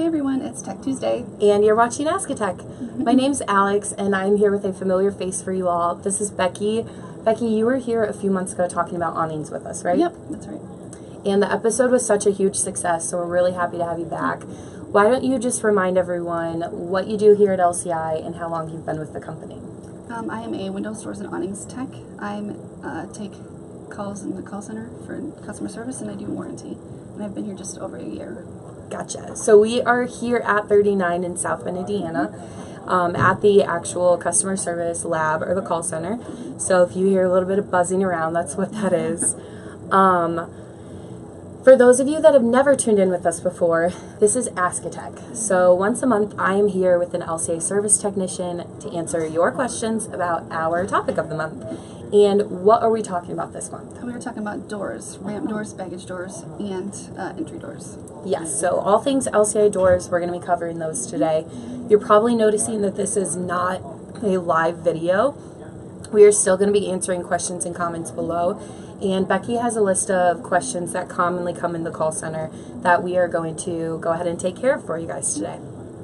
Hey everyone, it's Tech Tuesday. And you're watching Ask a Tech. My name's Alex, and I'm here with a familiar face for you all. This is Becky. Becky, you were here a few months ago talking about awnings with us, right? Yep, that's right. And the episode was such a huge success, so we're really happy to have you back. Why don't you just remind everyone what you do here at LCI and how long you've been with the company? I am a windows, doors, and awnings tech. I take calls in the call center for customer service, and I do warranty. And I've been here just over a year. Gotcha. So we are here at 39 in South Bend, Indiana, at the actual customer service lab or the call center. So if you hear a little bit of buzzing around, that's what that is. For those of you that have never tuned in with us before, this is Ask a Tech. So once a month, I am here with an LCA service technician to answer your questions about our topic of the month. And what are we talking about this month? We were talking about doors, ramp doors, baggage doors, and entry doors. Yes, so all things LCA doors, we're going to be covering those today. You're probably noticing that this is not a live video. We are still going to be answering questions and comments below. And Becky has a list of questions that commonly come in the call center that we are going to go ahead and take care of for you guys today.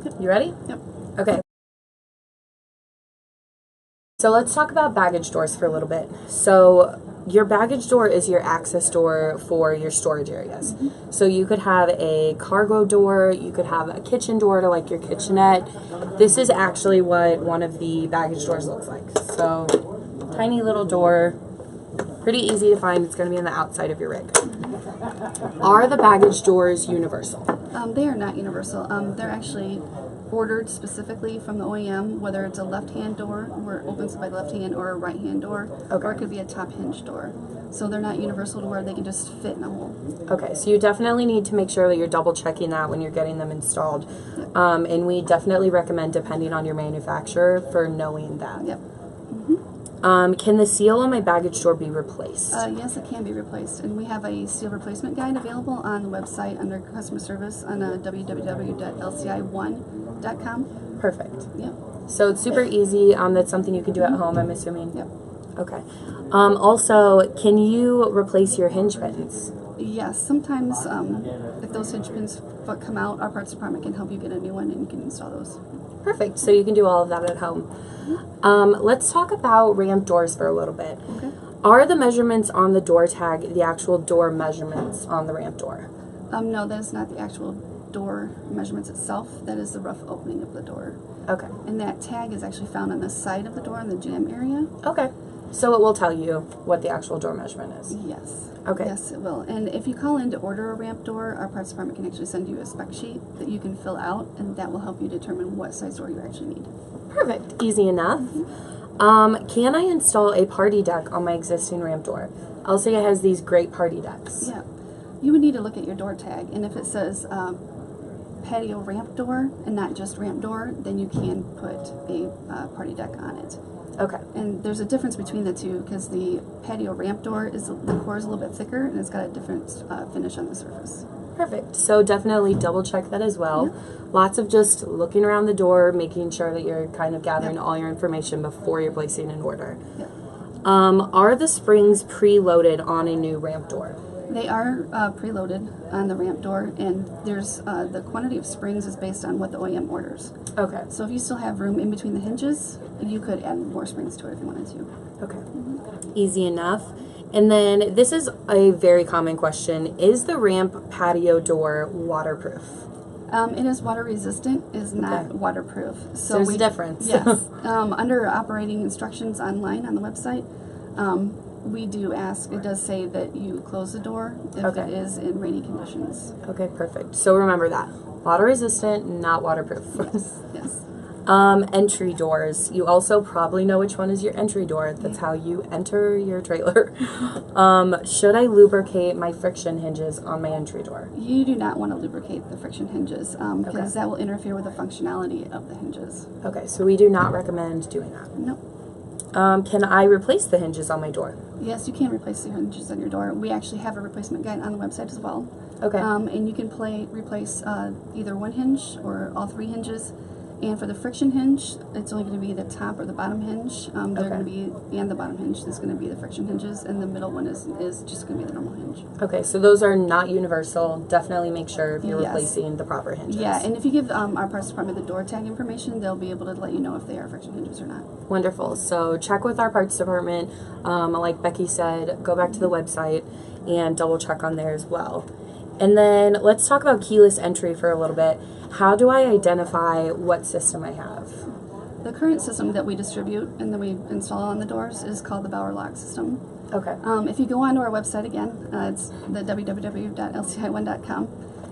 Yep. You ready? Yep. Okay. So let's talk about baggage doors for a little bit. So your baggage door is your access door for your storage areas. So you could have a cargo door, you could have a kitchen door to like your kitchenette. This is actually what one of the baggage doors looks like. So tiny little door, pretty easy to find. It's going to be on the outside of your rig. Are the baggage doors universal? They are not universal. They're actually ordered specifically from the OEM, whether it's a left-hand door where it opens by the left hand or a right-hand door, or it could be a top hinge door. So they're not universal to where they can just fit in a hole. Okay, so you definitely need to make sure that you're double checking that when you're getting them installed. And we definitely recommend, depending on your manufacturer, for knowing that. Yep. Can the seal on my baggage door be replaced? Yes, it can be replaced, and we have a seal replacement guide available on the website under customer service on www.lci1.com. Perfect. Yep. So it's super easy. That's something you can do at home, I'm assuming. Yep. Okay. Also, can you replace your hinge pins? Yes, sometimes if those hinge pins come out, our parts department can help you get a new one and you can install those. Perfect. So you can do all of that at home. Let's talk about ramp doors for a little bit. Okay. Are the measurements on the door tag the actual door measurements on the ramp door? No, that is not the actual door measurements itself. That is the rough opening of the door. Okay. And that tag is actually found on the side of the door in the jam area. Okay. So it will tell you what the actual door measurement is? Yes. Okay. Yes, it will. And if you call in to order a ramp door, our parts department can actually send you a spec sheet that you can fill out, and that will help you determine what size door you actually need. Perfect. Easy enough. Can I install a party deck on my existing ramp door? LCA has these great party decks. Yeah. You would need to look at your door tag, and if it says patio ramp door and not just ramp door, then you can put a party deck on it. Okay. And there's a difference between the two because the patio ramp door the core is a little bit thicker and it's got a different finish on the surface. Perfect. So definitely double check that as well. Yeah. Lots of just looking around the door, making sure that you're kind of gathering all your information before you're placing an order. Yeah. Are the springs preloaded on a new ramp door? They are preloaded on the ramp door, and there's the quantity of springs is based on what the OEM orders. Okay. So if you still have room in between the hinges, you could add more springs to it if you wanted to. Okay. Easy enough. And then this is a very common question. Is the ramp patio door waterproof? It is water resistant, is not waterproof. So there's a difference. Yes. Under operating instructions online on the website, we do ask, it does say that you close the door if it is in rainy conditions. Okay, perfect. So remember that. Water resistant, not waterproof. Yes. Entry doors. You also probably know which one is your entry door. That's how you enter your trailer. Should I lubricate my friction hinges on my entry door? You do not want to lubricate the friction hinges because that will interfere with the functionality of the hinges. Okay, so we do not recommend doing that. No. Can I replace the hinges on my door? Yes, you can replace the hinges on your door. We actually have a replacement guide on the website as well. Okay. And you can replace either one hinge or all three hinges. And for the friction hinge, it's only going to be the top or the bottom hinge. They're Okay. going to be, and the bottom hinge is going to be the friction hinges, and the middle one is just going to be the normal hinge. Okay, so those are not universal. Definitely make sure if you're Yes. replacing the proper hinges. Yeah, and if you give our parts department the door tag information, they'll be able to let you know if they are friction hinges or not. Wonderful. So check with our parts department. Like Becky said, go back to the website and double check on there as well. And then let's talk about keyless entry for a little bit. How do I identify what system I have? The current system that we distribute and that we install on the doors is called the Bauer lock system. Okay. If you go onto our website again, it's the www.lci1.com.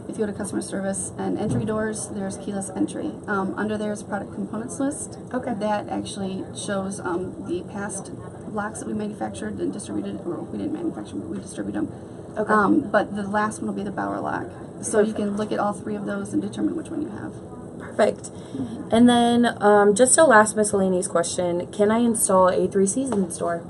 If you go to customer service and entry doors, there's keyless entry. Under there's product components list. Okay. That actually shows the past locks that we manufactured and distributed, or we didn't manufacture, but we distribute them. Okay. But the last one will be the Bauer lock. So you can look at all three of those and determine which one you have. Perfect. And then just a last miscellaneous question. Can I install a 3 Seasons door?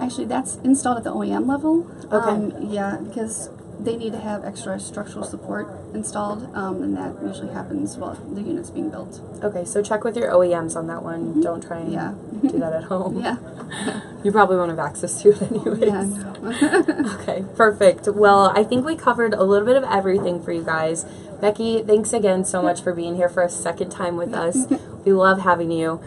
Actually, that's installed at the OEM level. Okay. Yeah, because they need to have extra structural support installed, and that usually happens while the unit's being built. Okay, so check with your OEMs on that one. Don't try and Yeah. do that at home. Yeah. You probably won't have access to it anyways. Yeah. No. Okay, perfect. Well, I think we covered a little bit of everything for you guys. Becky, thanks again so much for being here for a second time with us. We love having you.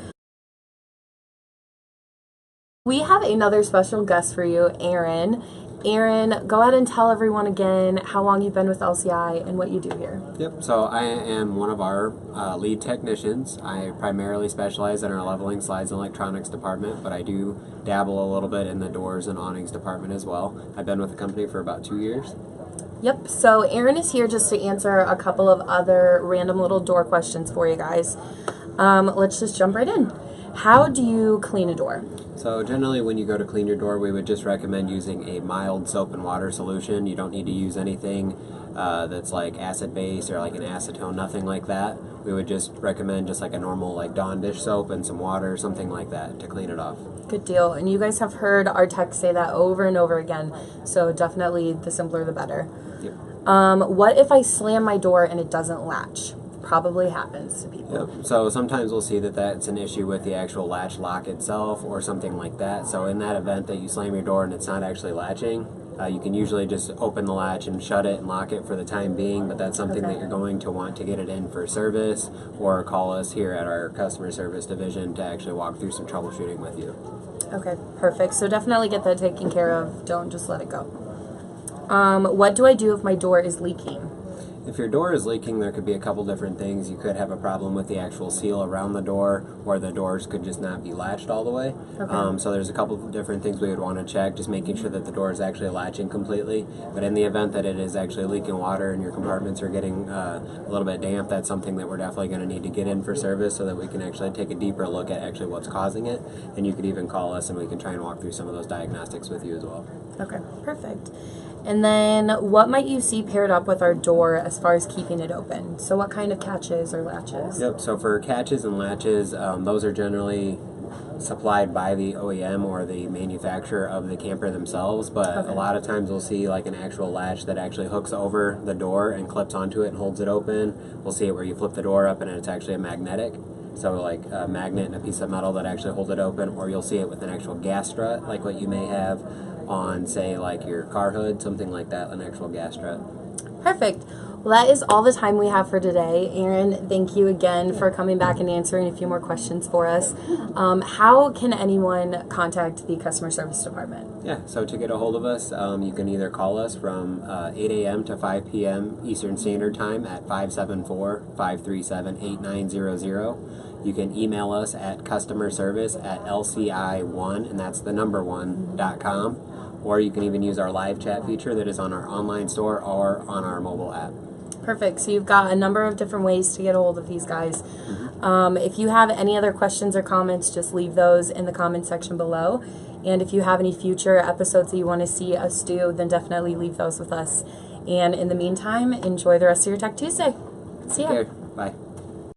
We have another special guest for you, Aaron. Aaron, go ahead and tell everyone again how long you've been with LCI and what you do here. Yep, so I am one of our lead technicians. I primarily specialize in our leveling, slides, and electronics department, but I do dabble a little bit in the doors and awnings department as well. I've been with the company for about 2 years. Yep, so Aaron is here just to answer a couple of other random little door questions for you guys. Let's just jump right in. How do you clean a door? So generally when you go to clean your door, we would just recommend using a mild soap and water solution. You don't need to use anything that's like acid base or like an acetone, nothing like that. We would just recommend just like a normal like Dawn dish soap and some water, something like that to clean it off. Good deal. And you guys have heard our tech say that over and over again, so definitely the simpler the better. Yep. What if I slam my door and it doesn't latch? Probably happens to people. Yep. So sometimes we'll see that that's an issue with the actual latch lock itself or something like that. So in that event that you slam your door and it's not actually latching, you can usually just open the latch and shut it and lock it for the time being, but that's something that you're going to want to get it in for service or call us here at our customer service division to actually walk through some troubleshooting with you. Okay, perfect. So definitely get that taken care of. Don't just let it go. What do I do if my door is leaking? If your door is leaking, there could be a couple different things. You could have a problem with the actual seal around the door, or the doors could just not be latched all the way. Okay. So there's a couple of different things we would want to check, just making sure that the door is actually latching completely. But in the event that it is actually leaking water and your compartments are getting a little bit damp, that's something that we're definitely going to need to get in for service so that we can actually take a deeper look at actually what's causing it. And you could even call us and we can try and walk through some of those diagnostics with you as well. Okay, perfect. And then what might you see paired up with our door as far as keeping it open? So what kind of catches or latches? Yep, so for catches and latches, those are generally supplied by the OEM or the manufacturer of the camper themselves, but Okay. a lot of times we'll see like an actual latch that actually hooks over the door and clips onto it and holds it open. We'll see it where you flip the door up and it's actually a magnetic. So like a magnet and a piece of metal that actually hold it open, or you'll see it with an actual gas strut, like what you may have on, say, like your car hood, something like that, an actual gas strut. Perfect. Well, that is all the time we have for today. Aaron, thank you again for coming back and answering a few more questions for us. How can anyone contact the customer service department? Yeah, so to get a hold of us, you can either call us from 8 a.m. to 5 p.m. Eastern Standard Time at 574-537-8900. You can email us at customerservice@lci1, and that's the number 1.com. Or you can even use our live chat feature that is on our online store or on our mobile app. Perfect. So you've got a number of different ways to get a hold of these guys. If you have any other questions or comments, just leave those in the comment section below. And if you have any future episodes that you want to see us do, then definitely leave those with us. And in the meantime, enjoy the rest of your Tech Tuesday. See ya. Take care. Bye.